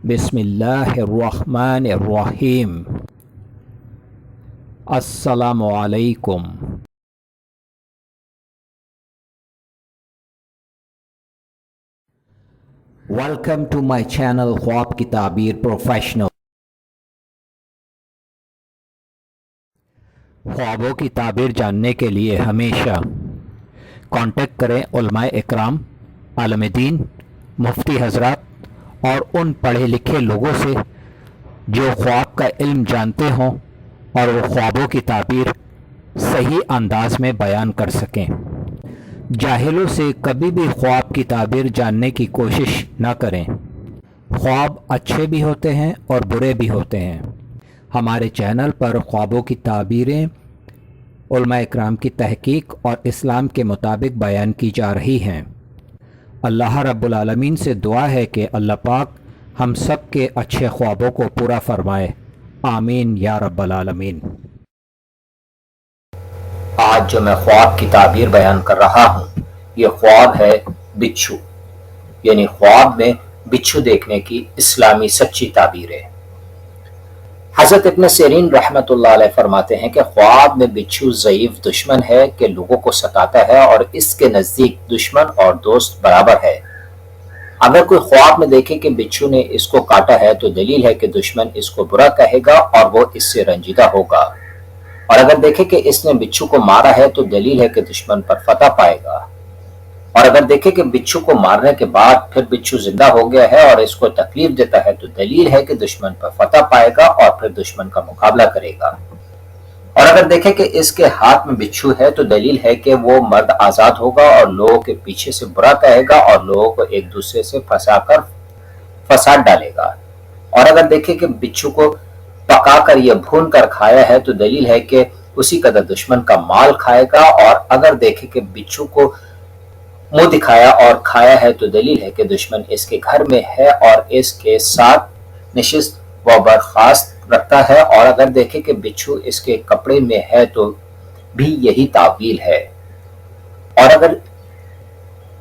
बिस्मिल्लाहिर्रहमानिर्रहीम। अस्सलामु अलैकुम। वेलकम टू माय चैनल ख्वाब की ताबीर प्रोफेशनल। ख्वाबों की ताबीर जानने के लिए हमेशा कांटेक्ट करें उलमाए इकराम, आलम दीन, मुफ्ती हजरात और उन पढ़े लिखे लोगों से जो ख्वाब का इल्म जानते हों और वो ख्वाबों की ताबीर सही अंदाज में बयान कर सकें। जाहिलों से कभी भी ख्वाब की ताबीर जानने की कोशिश न करें। ख्वाब अच्छे भी होते हैं और बुरे भी होते हैं। हमारे चैनल पर ख्वाबों की ताबीरें उलमा इकराम की तहकीक और इस्लाम के मुताबिक बयान की जा रही हैं। अल्लाह रब्बुल आलमीन से दुआ है कि अल्लाह पाक हम सब के अच्छे ख्वाबों को पूरा फरमाए। आमीन या रब्बल आलमीन। आज जो मैं ख्वाब की ताबीर बयान कर रहा हूँ, ये ख्वाब है बिच्छू, यानी ख्वाब में बिच्छू देखने की इस्लामी सच्ची ताबीर है। हज़रत इब्न सिरीन रहमतुल्लाह अलैह फरमाते हैं कि ख्वाब में बिच्छू ज़ईफ दुश्मन है कि लोगों को सताता है और इसके नज़दीक दुश्मन और दोस्त बराबर है। अगर कोई ख्वाब में देखे कि बिच्छू ने इसको काटा है तो दलील है कि दुश्मन इसको बुरा कहेगा और वो इससे रंजीदा होगा, और अगर देखे कि इसने बिच्छू को मारा है तो दलील है कि दुश्मन पर फतह पाएगा, और अगर देखे कि बिच्छू को मारने के बाद फिर बिच्छू जिंदा हो गया है और इसको तकलीफ देता है तो दलील है कि दुश्मन पर फतह पाएगा और फिर दुश्मन का मुकाबला करेगा, और अगर देखे कि इसके हाथ में बिच्छू है तो दलील है कि वो मर्द आजाद होगा और लोगों के पीछे से बुरा कहेगा और लोगों को एक दूसरे से फंसाकर फसाद डालेगा, और अगर देखे कि बिच्छू को पकाकर या भून कर खाया है तो दलील है कि उसी कदर दुश्मन का माल खाएगा, और अगर देखे कि बिच्छू को मुंह दिखाया और खाया है तो दलील है कि दुश्मन इसके घर में है और इसके साथ नशिस्त व बर्खास्त रखता है, और अगर देखे कि बिच्छू इसके कपड़े में है तो भी यही तावील है, और अगर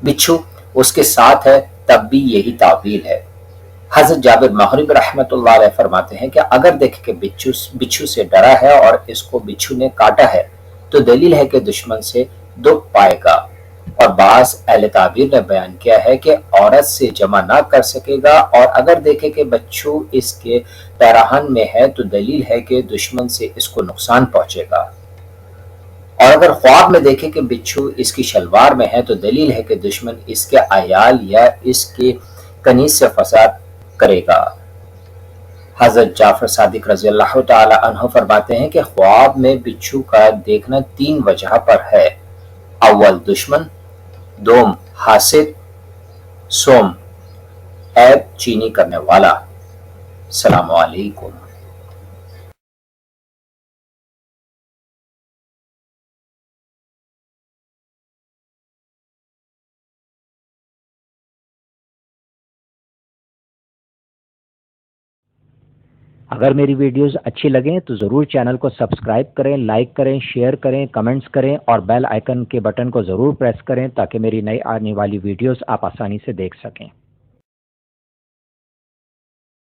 बिच्छू उसके साथ है तब भी यही तावील है। हज़रत जाबिर मग़रिबी रहमतुल्लाह अलैह फरमाते हैं कि अगर देखे कि बिच्छू से डरा है और इसको बिच्छू ने काटा है तो दलील है कि दुश्मन से दुख पाएगा, और बाज़ अहले ताबीर ने बयान किया है कि औरत से जमा ना कर सकेगा, और अगर देखे कि बच्चू इसके पैराहन में है तो दलील है कि दुश्मन से इसको नुकसान पहुंचेगा, और अगर ख्वाब में देखे कि बिच्छू इसकी शलवार में है तो दलील है कि दुश्मन इसके अयाल या इसके कनीज से फसाद करेगा। हज़रत जाफर सादिक रज़ी अल्लाह तआला अन्हु फरमाते हैं कि ख्वाब में बिच्छू का देखना 3 वजह पर है। अव्वल दुश्मन, दोम हासिद, सोम ऐब चीनी करने वाला। सलाम अलैकुम। अगर मेरी वीडियोस अच्छी लगें तो ज़रूर चैनल को सब्सक्राइब करें, लाइक करें, शेयर करें, कमेंट्स करें और बेल आइकन के बटन को ज़रूर प्रेस करें ताकि मेरी नई आने वाली वीडियोस आप आसानी से देख सकें।